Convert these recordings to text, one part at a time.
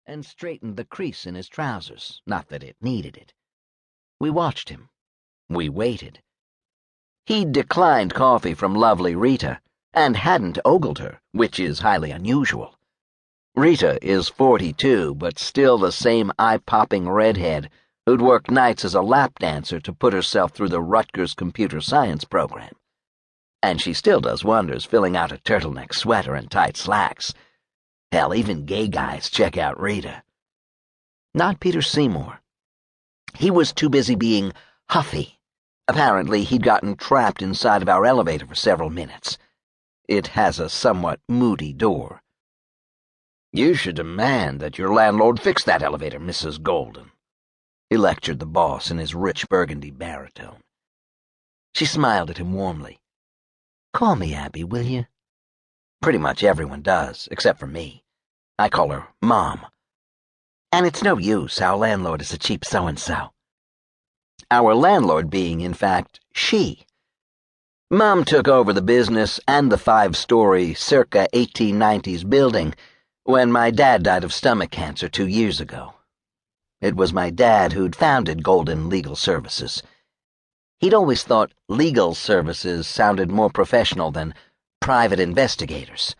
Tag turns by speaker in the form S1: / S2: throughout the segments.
S1: and straightened the crease in his trousers, not that it needed it. We watched him. We waited. He'd declined coffee from Lovely Rita, and hadn't ogled her, which is highly unusual. Rita is 42, but still the same eye-popping redhead who'd worked nights as a lap dancer to put herself through the Rutgers computer science program. And she still does wonders filling out a turtleneck sweater and tight slacks. Hell, even gay guys check out Rita. Not Peter Seymour. He was too busy being huffy. Apparently, he'd gotten trapped inside of our elevator for several minutes. It has a somewhat moody door. "You should demand that your landlord fix that elevator, Mrs. Golden," he lectured the boss in his rich burgundy baritone. She smiled at him warmly. "Call me Abby, will you?" Pretty much everyone does, except for me. I call her Mom. And it's no use, our landlord is a cheap so-and-so. Our landlord being, in fact, she. Mom took over the business and the 5-story, circa 1890s building when my dad died of stomach cancer 2 years ago. It was my dad who'd founded Golden Legal Services. He'd always thought legal services sounded more professional than private investigators.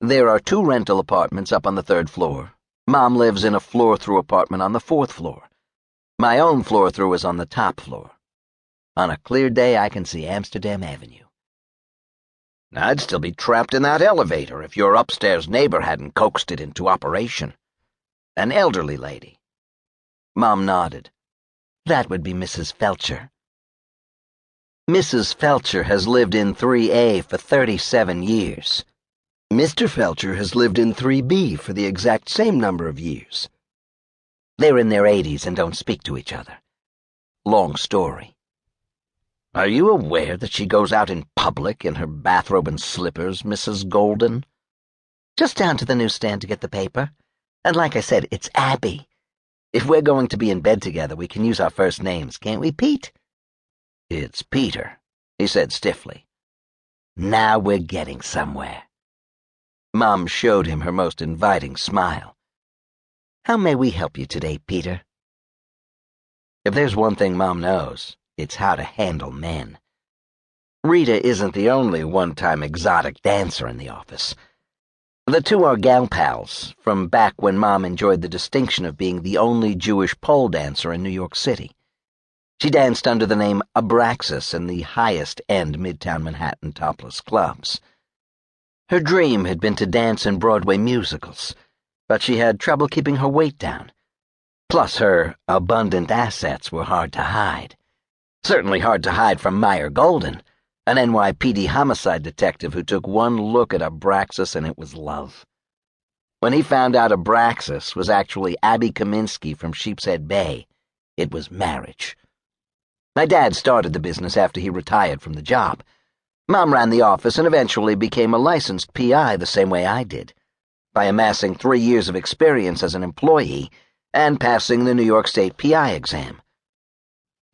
S1: There are 2 rental apartments up on the 3rd floor. Mom lives in a floor-through apartment on the 4th floor. My own floor-through is on the top floor. On a clear day, I can see Amsterdam Avenue. I'd still be trapped in that elevator if your upstairs neighbor hadn't coaxed it into operation. An elderly lady. Mom nodded. That would be Mrs. Felcher. Mrs. Felcher has lived in 3A for 37 years. Mr. Felcher has lived in 3B for the exact same number of years. They're in their 80s and don't speak to each other. Long story. Are you aware that she goes out in public in her bathrobe and slippers, Mrs. Golden? Just down to the newsstand to get the paper. And like I said, it's Abby. If we're going to be in bed together, we can use our first names, can't we, Pete? It's Peter, he said stiffly. Now we're getting somewhere. Mom showed him her most inviting smile. How may we help you today, Peter? If there's one thing Mom knows, it's how to handle men. Rita isn't the only one-time exotic dancer in the office. The 2 are gal pals, from back when Mom enjoyed the distinction of being the only Jewish pole dancer in New York City. She danced under the name Abraxas in the highest-end Midtown Manhattan topless clubs. Her dream had been to dance in Broadway musicals, but she had trouble keeping her weight down. Plus, her abundant assets were hard to hide. Certainly hard to hide from Meyer Golden, an NYPD homicide detective who took one look at Abraxas and it was love. When he found out Abraxas was actually Abby Kaminsky from Sheepshead Bay, it was marriage. My dad started the business after he retired from the job. Mom ran the office and eventually became a licensed PI the same way I did, by amassing 3 years of experience as an employee and passing the New York State PI exam.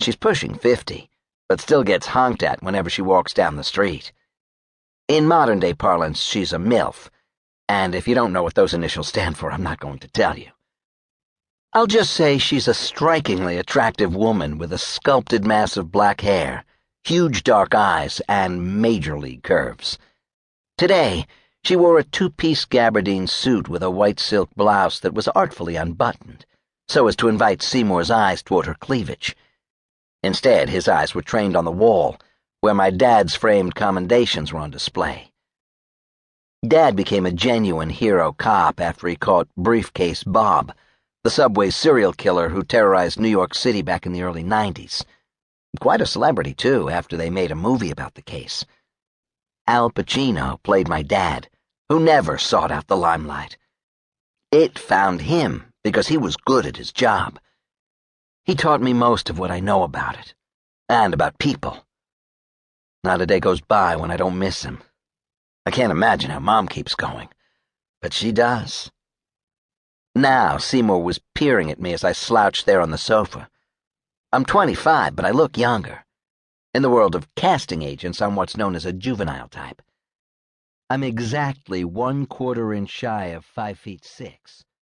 S1: She's pushing 50, but still gets honked at whenever she walks down the street. In modern-day parlance, she's a MILF, and if you don't know what those initials stand for, I'm not going to tell you. I'll just say she's a strikingly attractive woman with a sculpted mass of black hair, huge dark eyes, and major league curves. Today, she wore a 2-piece gabardine suit with a white silk blouse that was artfully unbuttoned, so as to invite Seymour's eyes toward her cleavage. Instead, his eyes were trained on the wall, where my dad's framed commendations were on display. Dad became a genuine hero cop after he caught Briefcase Bob, the subway serial killer who terrorized New York City back in the early 90s. Quite a celebrity, too, after they made a movie about the case. Al Pacino played my dad, who never sought out the limelight. It found him because he was good at his job. He taught me most of what I know about it, and about people. Not a day goes by when I don't miss him. I can't imagine how Mom keeps going, but she does. Now Seymour was peering at me as I slouched there on the sofa. I'm 25, but I look younger. In the world of casting agents, I'm what's known as a juvenile type. I'm exactly 1/4 inch shy of 5'6".